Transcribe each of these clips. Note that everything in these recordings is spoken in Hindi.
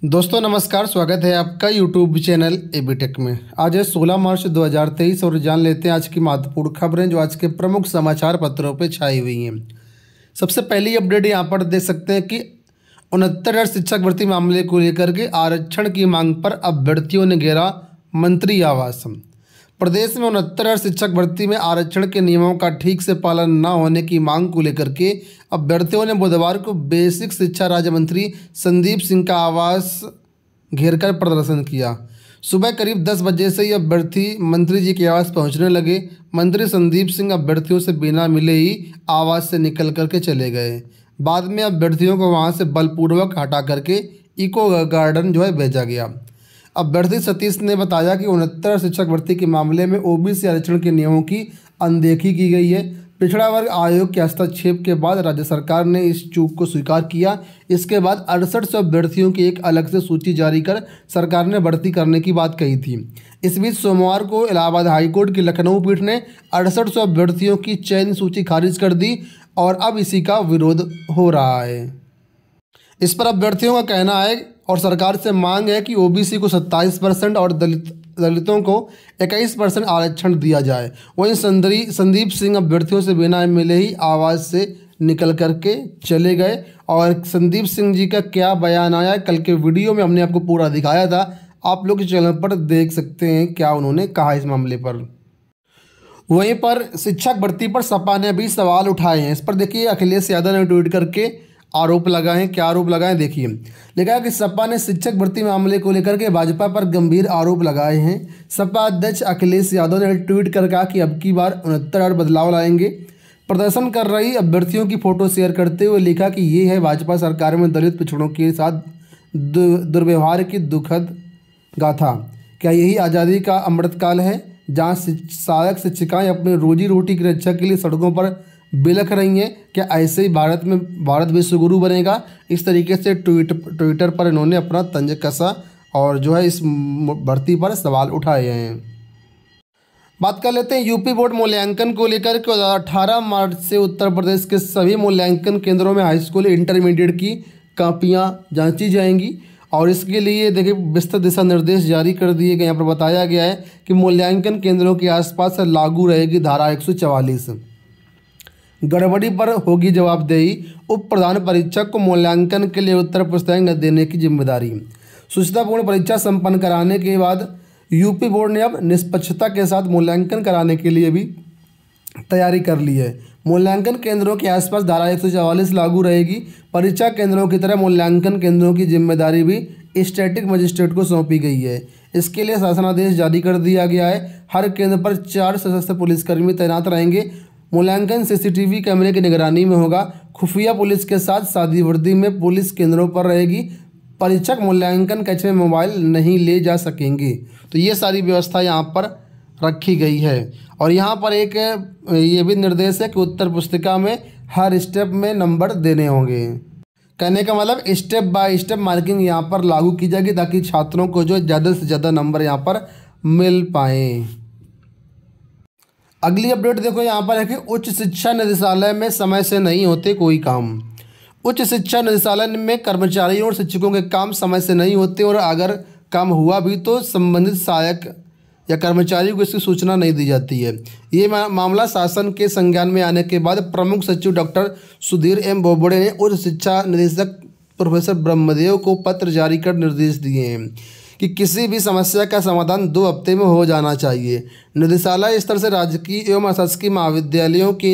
दोस्तों नमस्कार, स्वागत है आपका यूट्यूब चैनल एबीटेक में। आज है 16 मार्च 2023 और जान लेते हैं आज की महत्वपूर्ण खबरें जो आज के प्रमुख समाचार पत्रों पर छाई हुई हैं। सबसे पहली अपडेट यहाँ पर देख सकते हैं कि 69 शिक्षक भर्ती मामले को लेकर के आरक्षण की मांग पर अभ्यर्थियों ने घेरा मंत्री आवास। प्रदेश में 69 शिक्षक भर्ती में आरक्षण के नियमों का ठीक से पालन न होने की मांग को लेकर के अभ्यर्थियों ने बुधवार को बेसिक शिक्षा राज्य मंत्री संदीप सिंह का आवास घेरकर प्रदर्शन किया। सुबह करीब 10 बजे से ही अभ्यर्थी मंत्री जी के आवास पहुंचने लगे। मंत्री संदीप सिंह अभ्यर्थियों से बिना मिले ही आवास से निकल करके चले गए। बाद में अभ्यर्थियों को वहां से बलपूर्वक हटा करके इको गार्डन जो है भेजा गया। अभ्यर्थी सतीश ने बताया कि 69 शिक्षक भर्ती के मामले में ओबीसी आरक्षण के नियमों की अनदेखी की गई है। पिछड़ा वर्ग आयोग के हस्तक्षेप के बाद राज्य सरकार ने इस चूक को स्वीकार किया। इसके बाद 6800 अभ्यर्थियों की एक अलग से सूची जारी कर सरकार ने भर्ती करने की बात कही थी। इस बीच सोमवार को इलाहाबाद हाईकोर्ट की लखनऊ पीठ ने 6800 अभ्यर्थियों की चयन सूची खारिज कर दी और अब इसी का विरोध हो रहा है। इस पर अभ्यर्थियों का कहना है और सरकार से मांग है कि ओबीसी को 27% और दलितों को 21% आरक्षण दिया जाए। वहीं संदीप सिंह अभ्यर्थियों से बिना मिले ही आवास से निकल करके चले गए। और संदीप सिंह जी का क्या बयान आया, कल के वीडियो में हमने आपको पूरा दिखाया था, आप लोग चैनल पर देख सकते हैं क्या उन्होंने कहा इस मामले पर। वहीं पर शिक्षक भर्ती पर सपा ने भी सवाल उठाए हैं। इस पर देखिए अखिलेश यादव ने ट्वीट करके आरोप लगाए। क्या आरोप लगाए देखिए, लिखा कि सपा ने शिक्षक भर्ती मामले को लेकर के भाजपा पर गंभीर आरोप लगाए हैं। सपा अध्यक्ष अखिलेश यादव ने ट्वीट कर कहा कि अब की बार 69 बदलाव लाएंगे। प्रदर्शन कर रही अभ्यर्थियों की फोटो शेयर करते हुए लिखा कि ये है भाजपा सरकार में दलित पिछड़ों के साथ दुर्व्यवहार की दुखद गाथा। क्या यही आज़ादी का अमृतकाल है जहाँ सहायक शिक्षिकाएँ अपनी रोजी रोटी की रक्षा के लिए सड़कों पर बिलख रही हैं? क्या ऐसे ही भारत विश्वगुरु बनेगा? इस तरीके से ट्विटर पर इन्होंने अपना तंज कसा और जो है इस भर्ती पर सवाल उठाए हैं। बात कर लेते हैं यूपी बोर्ड मूल्यांकन को लेकर के 18 मार्च से उत्तर प्रदेश के सभी मूल्यांकन केंद्रों में हाई स्कूल इंटरमीडिएट की कापियां जांची जाएंगी और इसके लिए देखिए विस्तृत दिशा निर्देश जारी कर दिए गए। यहाँ पर बताया गया है कि मूल्यांकन केंद्रों के आसपास लागू रहेगी धारा 144। गड़बड़ी पर होगी जवाबदेही। उप प्रधान परीक्षक को मूल्यांकन के लिए उत्तर पुस्तिकाएं देने की जिम्मेदारी। सुचितापूर्ण परीक्षा संपन्न कराने के बाद यूपी बोर्ड ने अब निष्पक्षता के साथ मूल्यांकन कराने के लिए भी तैयारी कर ली है। मूल्यांकन केंद्रों के आसपास धारा 144 लागू रहेगी। परीक्षा केंद्रों की तरह मूल्यांकन केंद्रों की जिम्मेदारी भी स्टैटिक मजिस्ट्रेट को सौंपी गई है। इसके लिए शासनादेश जारी कर दिया गया है। हर केंद्र पर 4 सशस्त्र पुलिसकर्मी तैनात रहेंगे। मूल्यांकन सीसीटीवी कैमरे की निगरानी में होगा। खुफिया पुलिस के साथ सादी वर्दी में पुलिस केंद्रों पर रहेगी। परीक्षक मूल्यांकन कक्ष में मोबाइल नहीं ले जा सकेंगे। तो ये सारी व्यवस्था यहाँ पर रखी गई है। और यहाँ पर एक ये भी निर्देश है कि उत्तर पुस्तिका में हर स्टेप में नंबर देने होंगे। कहने का मतलब स्टेप बाय स्टेप मार्किंग यहाँ पर लागू की जाएगी ताकि छात्रों को जो ज़्यादा से ज़्यादा नंबर यहाँ पर मिल पाएँ। अगली अपडेट देखो यहाँ पर है कि उच्च शिक्षा निदेशालय में समय से नहीं होते कोई काम। उच्च शिक्षा निदेशालय में कर्मचारियों और शिक्षकों के काम समय से नहीं होते और अगर काम हुआ भी तो संबंधित सहायक या कर्मचारियों को इसकी सूचना नहीं दी जाती है। ये मामला शासन के संज्ञान में आने के बाद प्रमुख सचिव डॉक्टर सुधीर एम बोबड़े ने उच्च शिक्षा निदेशक प्रोफेसर ब्रह्मदेव को पत्र जारी कर निर्देश दिए हैं कि किसी भी समस्या का समाधान 2 हफ्ते में हो जाना चाहिए। निदेशालय स्तर से राजकीय एवं अशासकीय महाविद्यालयों के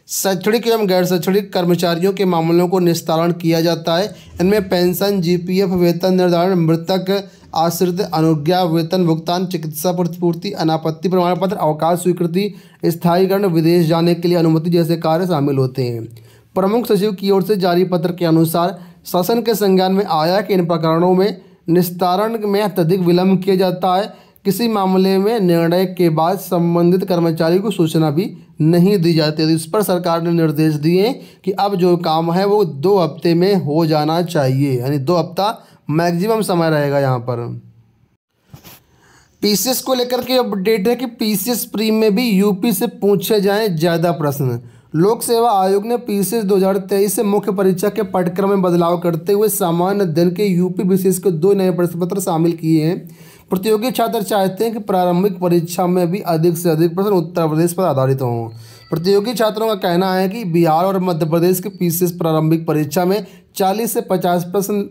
शैक्षणिक एवं गैर शैक्षणिक कर्मचारियों के मामलों को निस्तारण किया जाता है। इनमें पेंशन, जीपीएफ, वेतन निर्धारण, मृतक आश्रित अनुज्ञा वेतन भुगतान, चिकित्सा प्रतिपूर्ति, अनापत्ति प्रमाण पत्र, अवकाश स्वीकृति, स्थायीकरण, विदेश जाने के लिए अनुमति जैसे कार्य शामिल होते हैं। प्रमुख सचिव की ओर से जारी पत्र के अनुसार शासन के संज्ञान में आया कि इन प्रकरणों में निस्तारण में अत्यधिक विलंब किया जाता है। किसी मामले में निर्णय के बाद संबंधित कर्मचारी को सूचना भी नहीं दी जाती। तो इस पर सरकार ने निर्देश दिए कि अब जो काम है वो 2 हफ्ते में हो जाना चाहिए, यानी 2 हफ्ता मैक्सिमम समय रहेगा यहाँ पर। पीसीएस को लेकर के अपडेट है कि पीसीएस प्री में भी यूपी से पूछे जाएं ज़्यादा प्रश्न। लोक सेवा आयोग ने पीसीएस 2023 से मुख्य परीक्षा के पाठ्यक्रम में बदलाव करते हुए सामान्य अध्ययन के यूपी विशेष के 2 नए प्रश्न पत्र शामिल किए हैं। प्रतियोगी छात्र चाहते हैं कि प्रारंभिक परीक्षा में भी अधिक से अधिक प्रश्न उत्तर प्रदेश पर आधारित हों। प्रतियोगी छात्रों का कहना है कि बिहार और मध्य प्रदेश के पीसीएस प्रारंभिक परीक्षा में 40 से 50 प्रश्न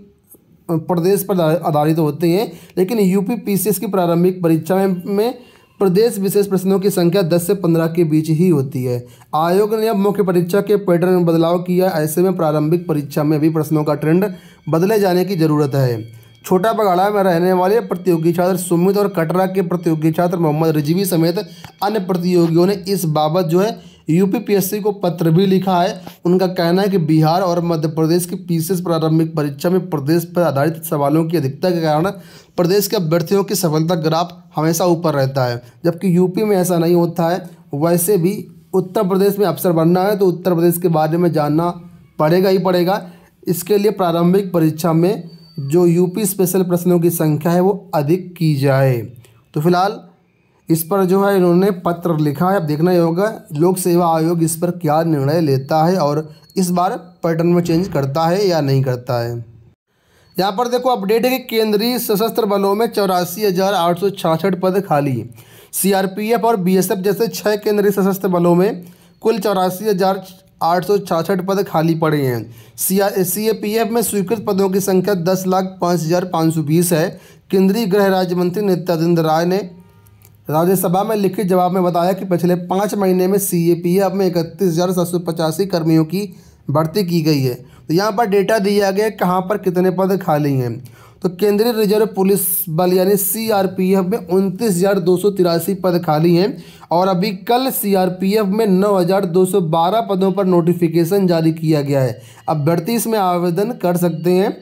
प्रदेश पर आधारित होते हैं, लेकिन यूपी पीसीएस की प्रारंभिक परीक्षा में प्रदेश विशेष प्रश्नों की संख्या 10 से 15 के बीच ही होती है। आयोग ने अब मुख्य परीक्षा के पैटर्न में बदलाव किया। ऐसे में प्रारंभिक परीक्षा में भी प्रश्नों का ट्रेंड बदले जाने की जरूरत है। छोटा बगाड़ा में रहने वाले प्रतियोगी छात्र सुमित और कटरा के प्रतियोगी छात्र मोहम्मद रिजवी समेत अन्य प्रतियोगियों ने इस बाबत जो है यूपीपीएससी को पत्र भी लिखा है। उनका कहना है कि बिहार और मध्य प्रदेश की पीसीएस प्रारंभिक परीक्षा में प्रदेश पर आधारित सवालों की अधिकता के कारण प्रदेश के अभ्यर्थियों की सफलता ग्राफ हमेशा ऊपर रहता है, जबकि यूपी में ऐसा नहीं होता है। वैसे भी उत्तर प्रदेश में अफसर बनना है तो उत्तर प्रदेश के बारे में जानना पड़ेगा ही पड़ेगा। इसके लिए प्रारंभिक परीक्षा में जो यूपी स्पेशल प्रश्नों की संख्या है वो अधिक की जाए। तो फिलहाल इस पर जो है इन्होंने पत्र लिखा है। अब देखना ही होगा लोक सेवा आयोग इस पर क्या निर्णय लेता है और इस बार पैटर्न में चेंज करता है या नहीं करता है। यहाँ पर देखो अपडेट है कि केंद्रीय सशस्त्र बलों में 84,866 पद खाली। सीआरपीएफ और बीएसएफ जैसे 6 केंद्रीय सशस्त्र बलों में कुल 84,866 पद खाली पड़े हैं। सीएपीएफ में स्वीकृत पदों की संख्या 10,05,520 है। केंद्रीय गृह राज्य मंत्री नित्यानंद राय ने राज्यसभा में लिखित जवाब में बताया कि पिछले 5 महीने में सीएपीएफ में 31,785 कर्मियों की भर्ती की गई है। तो यहाँ पर डेटा दिया गया कहाँ पर कितने पद खाली हैं। तो केंद्रीय रिजर्व पुलिस बल यानी सीआरपीएफ में 29,283 पद खाली हैं और अभी कल सीआरपीएफ में 9,212 पदों पर नोटिफिकेशन जारी किया गया है। अभ्यर्थी इसमें आवेदन कर सकते हैं।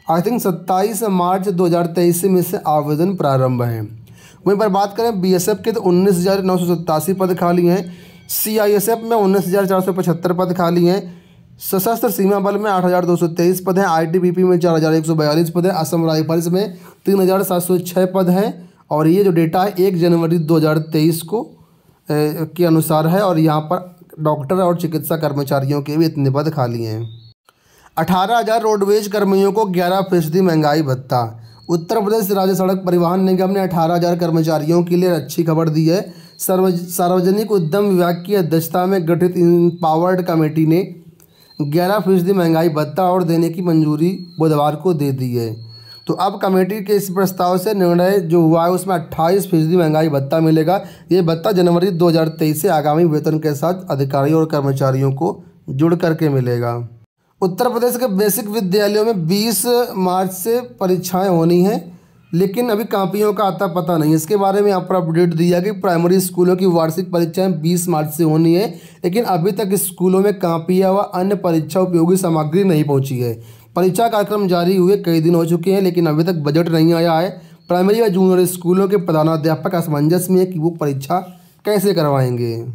आई थिंक 27 मार्च 2023 में से आवेदन प्रारंभ है। वहीं पर बात करें बीएसएफ के तो 19,987 पद खाली हैं। सीआईएसएफ में 19,475 पद खाली हैं। सशस्त्र सीमा बल में 8,223 पद हैं। आईटीबीपी में 4,142 पद हैं। असम राइफल्स में 3,706 पद हैं। और ये जो डेटा है 1 जनवरी 2023 को के अनुसार है। और यहाँ पर डॉक्टर और चिकित्सा कर्मचारियों के भी इतने पद खाली हैं। 18,000 रोडवेज कर्मियों को 11% महंगाई भत्ता। उत्तर प्रदेश राज्य सड़क परिवहन निगम ने 18,000 कर्मचारियों के लिए अच्छी खबर दी है। सार्वजनिक उद्यम विभाग की अध्यक्षता में गठित इम्पावर्ड कमेटी ने 11% महंगाई भत्ता और देने की मंजूरी बुधवार को दे दी है। तो अब कमेटी के इस प्रस्ताव से निर्णय जो हुआ है उसमें 28% महंगाई भत्ता मिलेगा। ये भत्ता जनवरी 2023 से आगामी वेतन के साथ अधिकारियों और कर्मचारियों को जुड़ करके मिलेगा। उत्तर प्रदेश के बेसिक विद्यालयों में 20 मार्च से परीक्षाएं होनी हैं, लेकिन अभी कापियों का आता पता नहीं। इसके बारे में यहाँ पर अपडेट दिया कि प्राइमरी स्कूलों की वार्षिक परीक्षाएं 20 मार्च से होनी है, लेकिन अभी तक स्कूलों में कापियाँ व अन्य परीक्षा उपयोगी सामग्री नहीं पहुँची है। परीक्षा कार्यक्रम जारी हुए कई दिन हो चुके हैं, लेकिन अभी तक बजट नहीं आया है। प्राइमरी व जूनियर स्कूलों के प्रधानाध्यापक असमंजस में है कि वो परीक्षा कैसे करवाएंगे।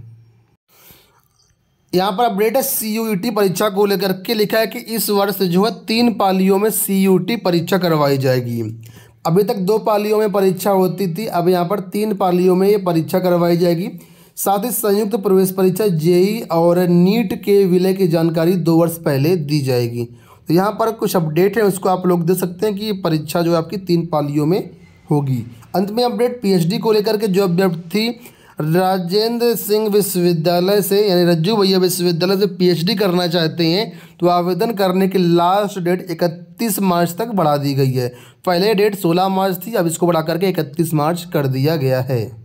यहाँ पर अपडेट है सीयूईटी परीक्षा को लेकर के लिखा है कि इस वर्ष जो है 3 पालियों में सीयूईटी परीक्षा करवाई जाएगी। अभी तक 2 पालियों में परीक्षा होती थी, अब यहाँ पर 3 पालियों में ये परीक्षा करवाई जाएगी। साथ ही संयुक्त प्रवेश परीक्षा जेईई और नीट के विलय की जानकारी 2 वर्ष पहले दी जाएगी। तो यहाँ पर कुछ अपडेट है, उसको आप लोग दे सकते हैं कि परीक्षा जो है आपकी 3 पालियों में होगी। अंत में अपडेट पीएचडी को लेकर के जो अभ्यर्थी राजेंद्र सिंह विश्वविद्यालय से यानी रज्जू भैया विश्वविद्यालय से पीएचडी करना चाहते हैं तो आवेदन करने की लास्ट डेट 31 मार्च तक बढ़ा दी गई है। पहले डेट 16 मार्च थी, अब इसको बढ़ा करके 31 मार्च कर दिया गया है।